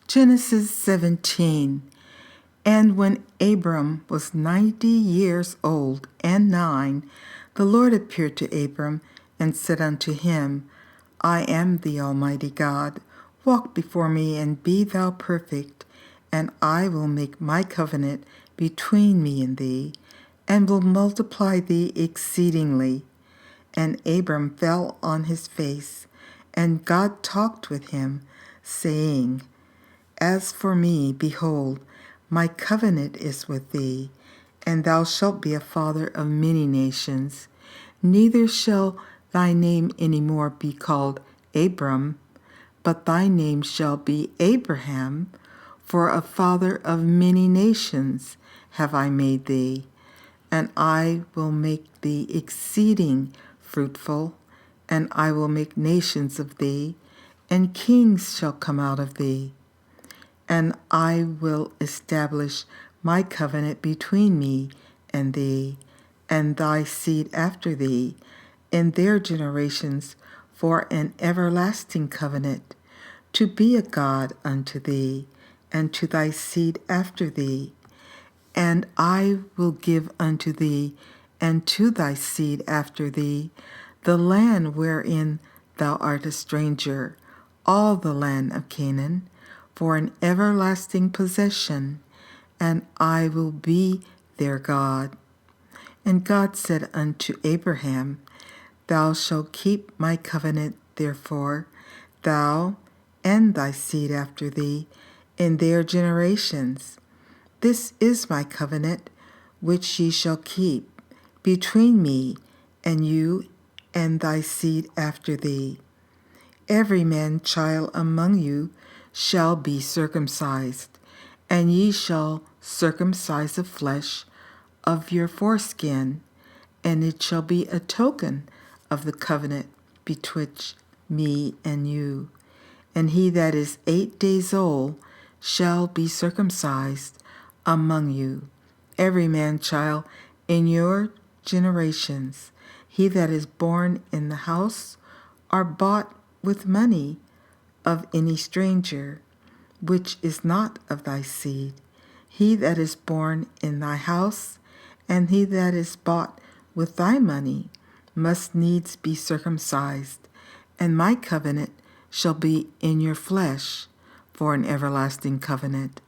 Genesis 17. And when Abram was 90 years old and 9, the Lord appeared to Abram and said unto him, I am the Almighty God. Walk before me and be thou perfect, and I will make my covenant between me and thee, and will multiply thee exceedingly. And Abram fell on his face, and God talked with him, saying, As for me, behold, my covenant is with thee, and thou shalt be a father of many nations. Neither shall thy name any more be called Abram, but thy name shall be Abraham, for a father of many nations have I made thee. And I will make thee exceeding fruitful, and I will make nations of thee, and kings shall come out of thee. And I will establish my covenant between me and thee, and thy seed after thee, in their generations, for an everlasting covenant, to be a God unto thee, and to thy seed after thee. And I will give unto thee, and to thy seed after thee, the land wherein thou art a stranger, all the land of Canaan, for an everlasting possession, and I will be their God. And God said unto Abraham, Thou shalt keep my covenant, therefore, thou and thy seed after thee, in their generations. This is my covenant, which ye shall keep, between me and you and thy seed after thee. Every man child among you shall be circumcised, and ye shall circumcise the flesh of your foreskin, and it shall be a token of the covenant betwixt me and you. And he that is 8 days old shall be circumcised among you, every man child in your generations, he that is born in the house or bought with money of any stranger, which is not of thy seed, he that is born in thy house, and he that is bought with thy money, must needs be circumcised, and my covenant shall be in your flesh for an everlasting covenant.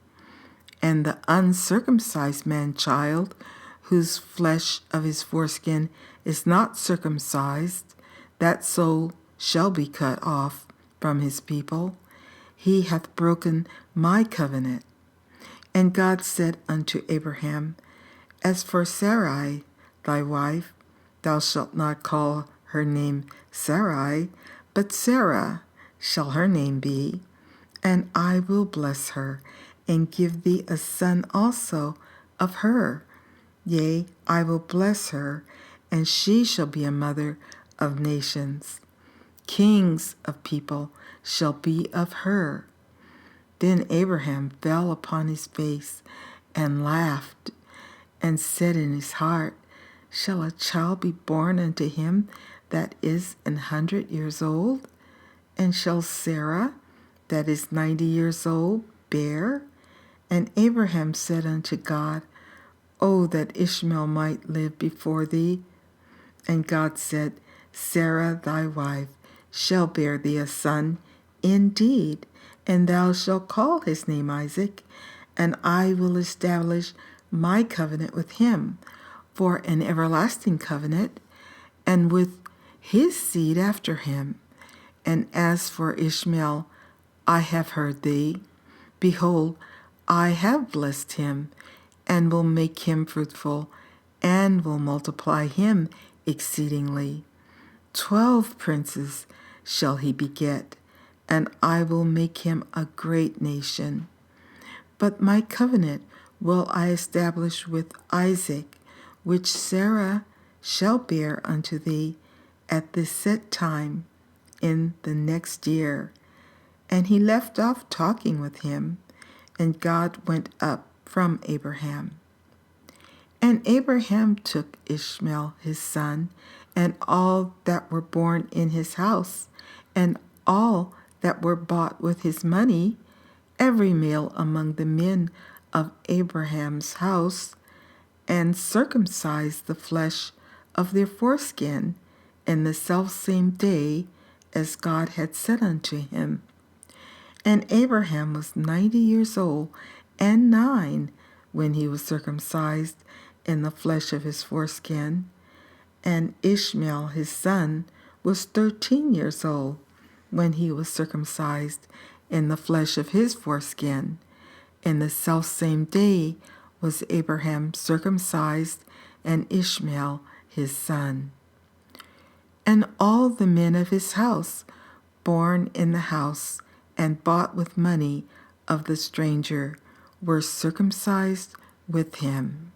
And the uncircumcised man child, whose flesh of his foreskin is not circumcised, that soul shall be cut off from his people. He hath broken my covenant. And God said unto Abraham, As for Sarai, thy wife, thou shalt not call her name Sarai, but Sarah shall her name be, and I will bless her, and give thee a son also of her. Yea, I will bless her, and she shall be a mother of nations. Kings of people shall be of her. Then Abraham fell upon his face and laughed, and said in his heart, Shall a child be born unto him that is 100 years old? And shall Sarah, that is 90 years old, bear? And Abraham said unto God, O that Ishmael might live before thee. And God said, Sarah thy wife shall bear thee a son indeed, and thou shalt call his name Isaac, and I will establish my covenant with him for an everlasting covenant, and with his seed after him. And as for Ishmael, I have heard thee. Behold, I have blessed him, and will make him fruitful, and will multiply him exceedingly. 12 princes shall he beget, and I will make him a great nation. But my covenant will I establish with Isaac, which Sarah shall bear unto thee at the set time in the next year. And he left off talking with him, and God went up from Abraham. And Abraham took Ishmael his son, and all that were born in his house, and all that were bought with his money, every male among the men of Abraham's house, and circumcised the flesh of their foreskin in the selfsame day as God had said unto him. And Abraham was 90 years old and 9 when he was circumcised in the flesh of his foreskin. And Ishmael his son was 13 years old when he was circumcised in the flesh of his foreskin. In the selfsame day was Abraham circumcised, and Ishmael his son. And all the men of his house, born in the house and bought with money of the stranger, were circumcised with him.